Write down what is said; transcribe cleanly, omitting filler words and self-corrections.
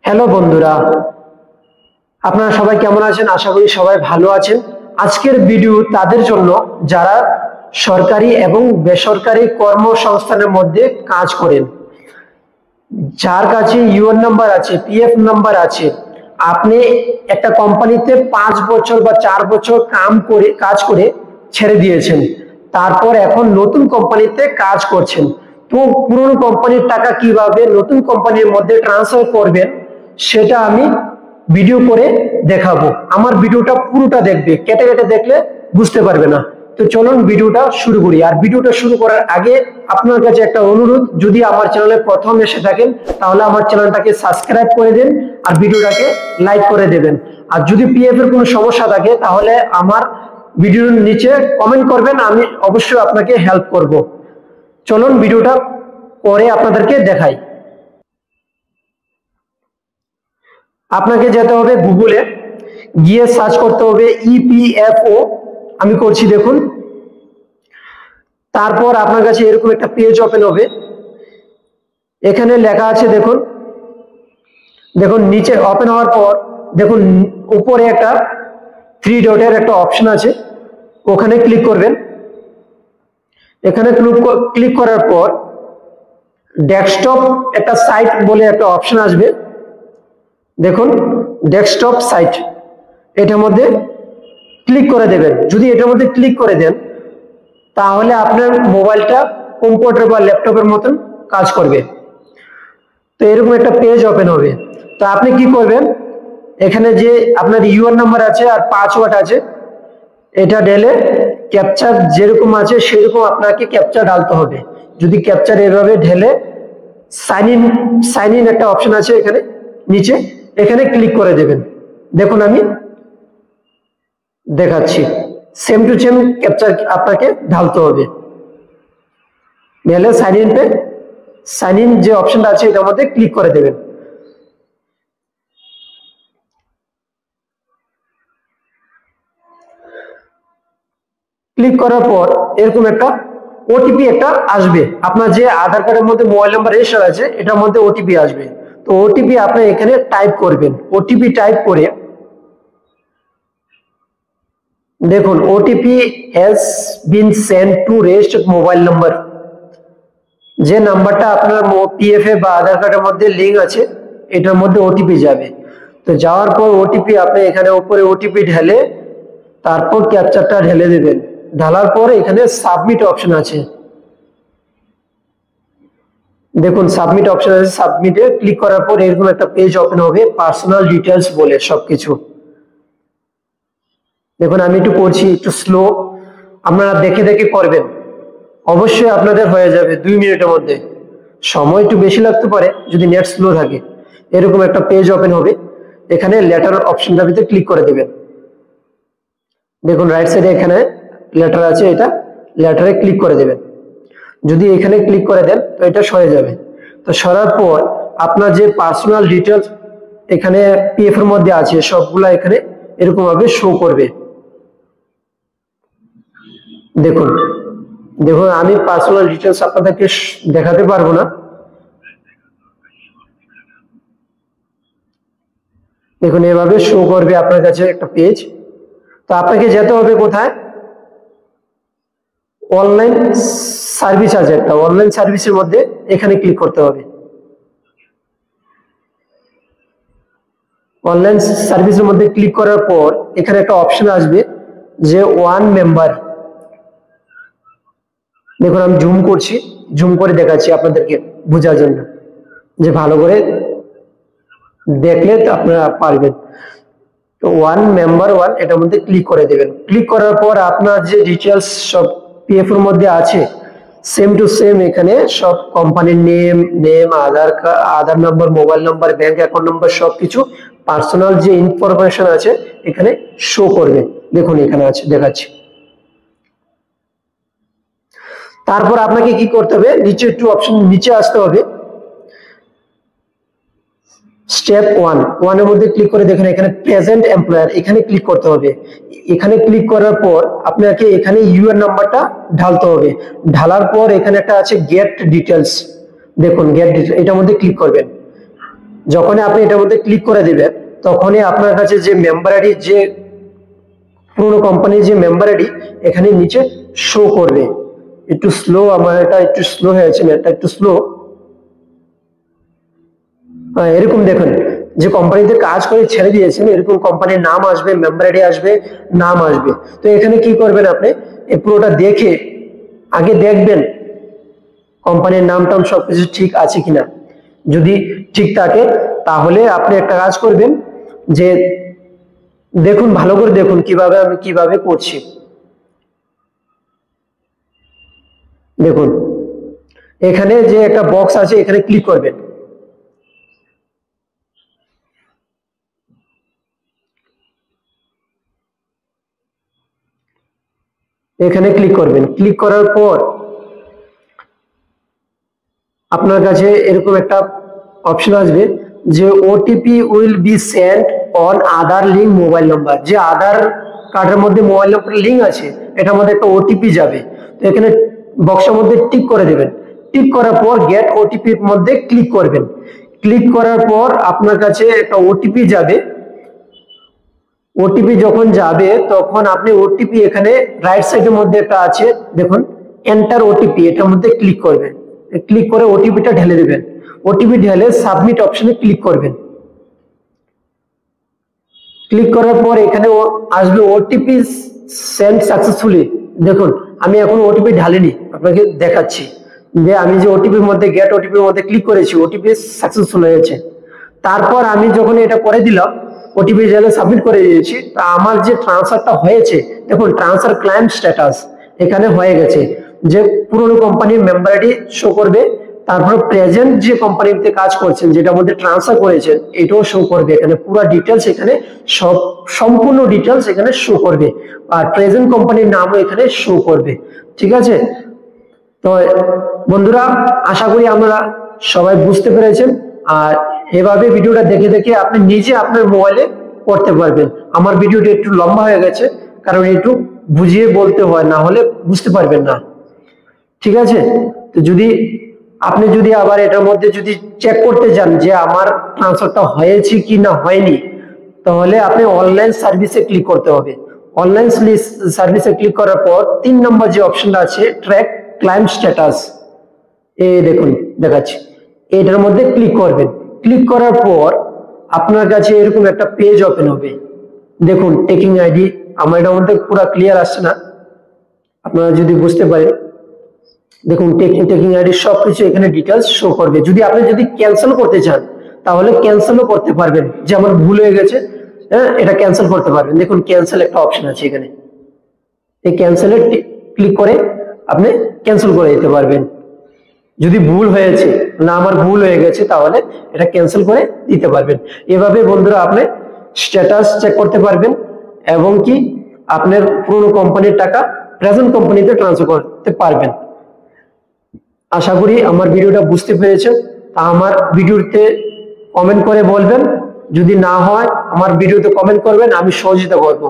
Hello বন্ধুরা, আপনারা সবাই কেমন আছেন? আশা করি সবাই ভালো আছেন। আজকের ভিডিও তাদের জন্য যারা সরকারি এবং বেসরকারি কর্মসংস্থানের মধ্যে কাজ করেন, যার কাছে ইউএন নাম্বার আছে, পিএফ নাম্বার আছে। আপনি একটা কোম্পানিতে 5 বছর বা 4 বছর কাজ করে ছেড়ে দিয়েছেন, তারপর এখন নতুন কোম্পানিতে কাজ করছেন। তো পুরনো কোম্পানির টাকা কিভাবে নতুন কোম্পানির মধ্যে ট্রান্সফার করবেন সেটা আমি ভিডিও করে দেখাবো। আমার ভিডিওটা পুরোটা দেখবে, কেটে কেটে দেখলে বুঝতে পারবে না। তো চলুন ভিডিওটা শুরু করি। আর ভিডিওটা শুরু করার আগে আপনার কাছে একটা অনুরোধ, যদি আমার চ্যানেলে প্রথম এসে থাকেন তাহলে আমার চ্যানেলটাকে সাবস্ক্রাইব করে দেন আর ভিডিওটাকে লাইক করে দেবেন। আর যদি পিএফ এর কোনো সমস্যা থাকে তাহলে আমার ভিডিওর নিচে কমেন্ট করবেন, আমি অবশ্যই আপনাকে হেল্প করব। চলুন ভিডিওটা পরে আপনাদেরকে দেখাই। আপনাকে যেতে হবে গুগলে, গিয়ে সার্চ করতে হবে ইপিএফও। আমি করছি, দেখুন। তারপর আপনার কাছে এরকম একটা পেজ ওপেন হবে। এখানে লেখা আছে, দেখুন দেখুন নিচে ওপেন হওয়ার পর দেখুন উপরে একটা 3 ডটের একটা অপশন আছে, ওখানে ক্লিক করবেন। এখানে ক্লিক করার পর ডেস্কটপ একটা সাইট বলে একটা অপশন আসবে, দেখুন ডেস্কটপ সাইট, এটার মধ্যে ক্লিক করে দেবেন। যদি এটার মধ্যে ক্লিক করে দেন তাহলে আপনার মোবাইলটা কম্পিউটার বা ল্যাপটপের মতন কাজ করবে। তো এরকম একটা পেজ ওপেন হবে। তো আপনি কি করবেন, এখানে যে আপনার ইউআর নাম্বার আছে আর পাসওয়ার্ড আছে, এটা ঢেলে ক্যাপচার যেরকম আছে সেরকম আপনাকে ক্যাপচার ডালতে হবে। যদি ক্যাপচার এভাবে ঢেলে সাইন ইন একটা অপশন আছে এখানে নিচে, এখানে ক্লিক করে দেবেন। দেখুন আমি দেখাচ্ছি, সেম টু সেম ক্যাপচার আপনাকে ঢালতে হবে। ঢেলে সাইন ইন যে অপশনটা আছে এটার মধ্যে ক্লিক করে দেবেন। ক্লিক করার পর এরকম একটা ওটিপি একটা আসবে। আপনার যে আধার কার্ডের মধ্যে মোবাইল নাম্বার রেজিস্টার আছে এটার মধ্যে ওটিপি আসবে। তো ওটিপি আপনি এখানে টাইপ করবেন। ওটিপি টাইপ করে দেখুন OTP has been send to registered mobile number, যে নাম্বারটা আপনার পিএফ এ বা আধার কার্ডের মধ্যে লিঙ্ক আছে এটার মধ্যে ওটিপি যাবে। তো যাওয়ার পর ওটিপি আপনি এখানে উপরে ওটিপি ঢেলে তারপর ক্যাপচারটা ঢেলে দেবেন। ঢালার পর এখানে সাবমিট অপশন আছে, দেখুন সাবমিট অপশন আছে। সাবমিটে ক্লিক করার পর এরকম একটা পেজ ওপেন হবে, পার্সোনাল ডিটেলস বলে সবকিছু। দেখুন আমি একটু করছি, একটু স্লো, আপনারা দেখে দেখে করবেন, অবশ্যই আপনাদের হয়ে যাবে 2 মিনিটের মধ্যে। সময় একটু বেশি লাগতে পারে যদি নেট স্লো থাকে। এরকম একটা পেজ ওপেন হবে, এখানে লেটার অপশনটার ভিতরে ক্লিক করে দেবেন। দেখুন রাইট সাইডে এখানে লেটার আছে, এটা লেটারে ক্লিক করে দেবেন। যদি এখানে ক্লিক করে দেন তো এটা সরে যাবে। তো সরার পর আপনার যে পার্সোনাল ডিটেলস এখানে পিএফ এর মধ্যে আছে সবগুলা এখানে এরকম ভাবে শো করবে। দেখুন দেখুন আমি পার্সোনাল ডিটেলস আপনাদেরকে দেখাতে পারবো না। দেখুন এভাবে শো করবে আপনার কাছে একটা পেজ। তো আপনাকে যেতে হবে কোথায়, অনলাইন সার্ভিস আছে একটা, অনলাইন সার্ভিসের মধ্যে এখানে ক্লিক করতে হবে। অনলাইন সার্ভিসের মধ্যে ক্লিক করার পর এখানে একটা অপশন আসবে যে 1 মেম্বার। দেখুন আমি জুম করছি, জুম করে দেখাচ্ছি আপনাদেরকে বোঝার জন্য, যে ভালো করে দেখলে আপনারা পারবেন। তো 1 মেম্বার 1 এটার মধ্যে ক্লিক করে দেবেন। ক্লিক করার পর আপনার যে ডিটেলস সব পিএফ এর মধ্যে আছে সেম টু সেম এখানে সব কোম্পানির name Aadhaar number, mobile number, bank account number সবকিছু পার্সোনাল যে ইনফরমেশন আছে এখানে শো করবে। দেখুন এখানে আছে, দেখাচ্ছি। তারপর আপনাকে কি করতে হবে, নিচে একটু অপশন নিচে আসতে হবে। স্টেপ 1 এর মধ্যে ক্লিক করে দেখুন এখানে প্রেজেন্ট এমপ্লয়ার, এখানে ক্লিক করতে হবে। এখানে ক্লিক করার পর আপনাকে এখানে ইউআর নাম্বারটা ঢালতে হবে। ঢালার পর এখানে একটা আছে গেট ডিটেলস, দেখুন গেট ডিটেলস, এটার মধ্যে ক্লিক করবেন। যখনই আপনি এটার মধ্যে ক্লিক করে দিবেন তখনই আপনার কাছে যে মেম্বার আইডি, যে পুরনো কোম্পানির যে মেম্বার আইডি এখানে নিচে শো করবে। একটু স্লো, আমার এটা একটু স্লো হয়েছে, এটা একটু স্লো। এরকম দেখুন যে কোম্পানিতে কাজ করে ছেড়ে দিয়েছেন এরকম কোম্পানির নাম আসবে, মেম্বার আইডি আসবে, নাম আসবে। তো এখানে কি করবেন, আপনি এই পুরোটা দেখে আগে দেখবেন কোম্পানির নাম টাম সবকিছু ঠিক আছে কিনা। যদি ঠিক থাকে তাহলে আপনি একটা কাজ করবেন যে দেখুন, ভালো করে দেখুন কিভাবে আমি কিভাবে করছি। দেখুন এখানে যে একটা বক্স আছে এখানে ক্লিক করবেন। এখানে ক্লিক করবেন। ক্লিক করার পর আপনার কাছে এরকম একটা অপশন আসবে যে OTP will be sent on Aadhaar link mobile number. যে আধার কার্ডের মধ্যে মোবাইল নাম্বার লিঙ্ক আছে এটার মধ্যে একটা ওটিপি যাবে। তো এখানে বক্সের মধ্যে টিক করে দেবেন। টিক করার পর গেট ওটিপির মধ্যে ক্লিক করবেন। ক্লিক করার পর আপনার কাছে একটা ওটিপি যাবে। ওটিপি যখন যাবে তখন আপনি ওটিপি এখানে রাইট সাইডের মধ্যে একটা আছে দেখুন এন্টার ওটিপি, এটার মধ্যে ক্লিক করবেন। ক্লিক করে ওটিপিটা ঢেলে দেবেন। ওটিপি ঢেলে সাবমিট অপশনে ক্লিক করবেন। ক্লিক করার পর এখানে আসবে ওটিপি সেন্ড সাকসেসফুলি। দেখুন আমি এখন ওটিপি ঢালিনি, আপনাকে দেখাচ্ছি যে আমি যে ওটিপির মধ্যে গেট ওটিপির মধ্যে ক্লিক করেছি ওটিপি সাকসেসফুল হয়েছে। তারপর আমি যখন এটা করে দিলাম ওটিপি ঢেলে সাবমিট করে দিয়েছি, তা আমার যে ট্রান্সফারটা হয়েছে দেখুন ট্রান্সফার ক্লায়েম স্ট্যাটাস এখানে হয়ে গেছে। যে পুরনো কোম্পানির মেম্বার আইডি শো করবে, তারপর প্রেজেন্ট যে কোম্পানিতে কাজ করছেন যেটার মধ্যে ট্রান্সফার করেছেন এটাও শো করবে। এখানে পুরো ডিটেলস এখানে সব সম্পূর্ণ ডিটেলস এখানে শো করবে, আর প্রেজেন্ট কোম্পানির নামও এখানে শো করবে। ঠিক আছে, তো বন্ধুরা আশা করি আমরা সবাই বুঝতে পেরেছেন। আর এভাবে ভিডিওটা দেখে দেখে আপনি নিজে আপনার মোবাইলে করতে পারবেন। আমার ভিডিওটা একটু লম্বা হয়ে গেছে কারণ একটু বুঝিয়ে বলতে হয়, না হলে বুঝতে পারবেন না। ঠিক আছে, তো আপনি যদি আবার এটার মধ্যে যদি চেক করতে চান যে আমার ট্রান্সফারটা হয়েছে কি না হয়নি, তাহলে আপনি অনলাইন সার্ভিসে ক্লিক করতে হবে। অনলাইন সার্ভিসে ক্লিক করার পর 3 নম্বর যে অপশনটা আছে ট্র্যাক ক্লায়েম স্ট্যাটাস, এই দেখুন দেখাচ্ছি, এটার মধ্যে ক্লিক করবেন। ক্লিক করার পর আপনার কাছে এরকম একটা পেজ ওপেন হবে। দেখুন টেকিং আইডি, আমার এটার মধ্যে পুরো ক্লিয়ার আসছে না, আপনারা যদি বুঝতে পারেন। দেখুন টেকিং আইডি সবকিছু এখানে ডিটেলস শো করবে। যদি ক্যান্সেল করতে চান তাহলে ক্যান্সেলও করতে পারবেন, যে আমার ভুল হয়ে গেছে হ্যাঁ এটা ক্যান্সেল করতে পারবেন। দেখুন ক্যান্সেল একটা অপশন আছে এখানে, এই ক্যান্সেলে ক্লিক করে আপনি ক্যান্সেল করে দিতে পারবেন। যদি ভুল হয়েছে না আমার ভুল হয়ে গেছে তাহলে এটা ক্যান্সেল করে দিতে পারবেন। এভাবে বন্ধুরা আপনি স্ট্যাটাস চেক করতে পারবেন এবং কি আপনার পুরনো কোম্পানির টাকা প্রেজেন্ট কোম্পানিতে ট্রান্সফার করতে পারবেন। আশা করি আমার ভিডিওটা বুঝতে পেরেছেন। তা আমার ভিডিওতে কমেন্ট করে বলবেন, যদি না হয় আমার ভিডিওতে কমেন্ট করবেন, আমি সহযোগিতা করব।